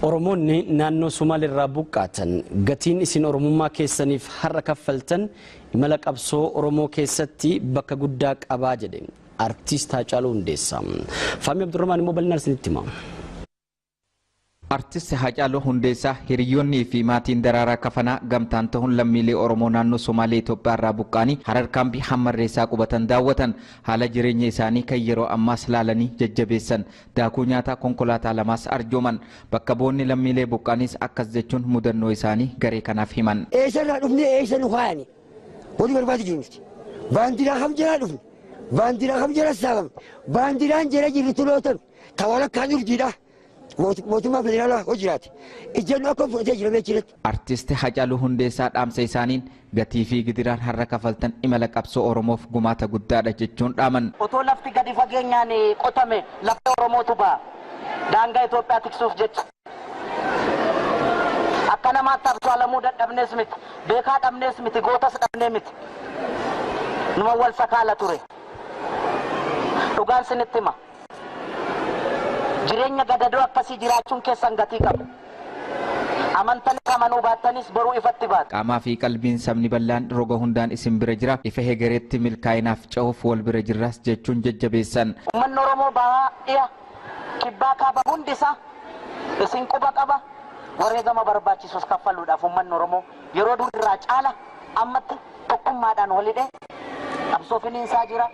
Oromoonni naannoo Somaaliirraa buqqaatan gatiin isin Oromummaa keessaniif har'a kaffaltan imala qabsoo Oromoo keessatti bakka guddaa qabaa jedhe artiist Haacaaluu hundeessaa. Faamii Abdurrahmaan immoo bal'inaan isinitti hima. Artiist Haacaaluu hundeessaa hiriyoonnii fi maatiin daraaraa kafanaa gamtaan ta'uun lammiilee Oromoo naannoo Somaalee Itoophiyaa irraa buqqaanii Harar kaambii hammarreessaa qubatan daawwatan haala jireenya isaanii kan yeroo ammaas laalanii jajjabeessan daakuu nyaataa konkolaataa lamaas arjooman bakka boonni lammiilee buqqaaniis akkas jechuun mudannoo isaanii garee kanaaf himan. Eesarraa dhufne eessan uhaani wali barbaadu jirti baandiraa ham jira dhufne baandiraa ham jira saabam baandiraan jira jirri tulootan tawala kan urjiidha. Mootummaa federaalaa hojiraati. Ijjannoo akka fudhatee jira beeksisatti. Artiist Haacaaluu hundeessaa dhaamsa isaaniin gatii fi gidiraan har'a kafaltan imala qabsoo Oromoof gumaata guddaadha jechuun dhaaman. Otoo lafti gadi fageenyaan qotame lafa Oromootu ba'a. Daangaa Itoophiyaa tiksuuf jecha. Akka namaatti absaalamuu dadhabnees miti. Beekaa dhabnees miti. Gootas dhabnee miti. Numa wal sakaala ture. Dhugaan sinitti hima. Jireenya gadadoo akkasii jiraachuun keessan gatii qaba. Amantanii amanuu baattanis boruu ifatti baatu. Qaamaa fi qalbiin sabni bal'aan roga hundaan isin bira jira. Ifa hegereetti milkaa'inaaf ce'uuf wal bira jirras jechuun jajjabeessan. Uummanni Oromoo bahaa dhiya kibbaa kaaba hundisaa isin quba qaba. Wareegama barbaachisus kaffaluudhaaf uummanni Oromoo yeroo durirraa caala ammatti tokkummaadhaan walidhee qabsoo finiinsaa jira.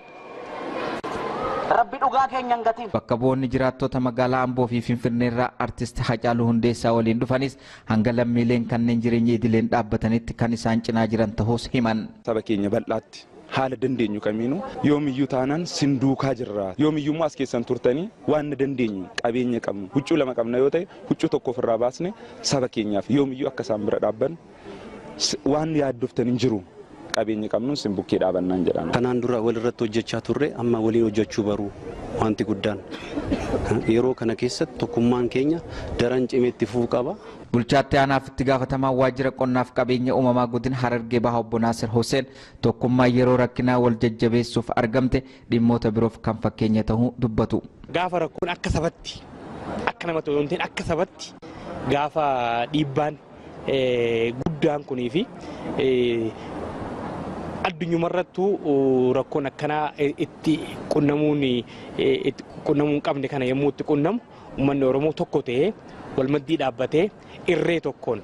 Rabbi dhugaa keenyan gatiin. Bakka boonni jiraattota magaalaa Amboo fi Finfinneerraa artiist Haacaaluu hundeessaa waliin dhufanis hanga lammiileen kanneen jireenya idileen dhaabbatanitti kan isaan cinaa jiran ta'us himan. Saba keenya bal'aatti haala dandeenyu kamiinuu yoomiyyuu taanaan sinduukaa jirra. Yoomiyyuu as keessan turtanii waan dandeenyu qabeenya qabnu huccuu lama qabna yoo ta'e huccuu tokko ofirraa baasne saba keenyaaf yoomiyyuu akka isaan bira dhaabban waan yaaddoftan hin jiru. Qabeenya qabnuun sin bukkee dhaabannaan jedhama. Kanaan dura walirratti hojjechaa turre amma waliin hojjechuu baruu wanti guddaan yeroo kana keessatti tokkummaan keenya daran cimeetti fufuu qaba. Bulchaatti aanaaf itti gaafatamaa waajjira qonnaaf qabeenya uumamaa godina Harargee Bahaa obbo Naasir Hussein tokkummaa yeroo rakkinaa wal jajjabeessuuf argamte dhimmoota biroof kan fakkeenya ta'uu dubbatu. Gaafa rakkoon akka sabatti akka nama ta'uun akka sabatti gaafa dhiibbaan guddaan kunii fi addunyumarrattuu rakkoon akkanaa itti qunnamuun qabne kana yommuu itti qunnamu uummanni Oromoo tokko ta'ee walmaddii dhaabbatee irree tokkoon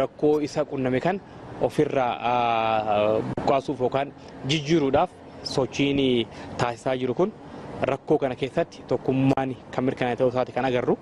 rakkoo isa qunname kan ofirraa buqqaasuuf yookaan jijjiiruudhaaf sochiin taasisaa jiru kun rakkoo kana keessatti tokkummaan kan mirkanaa'e ta'uu isaati kan agarru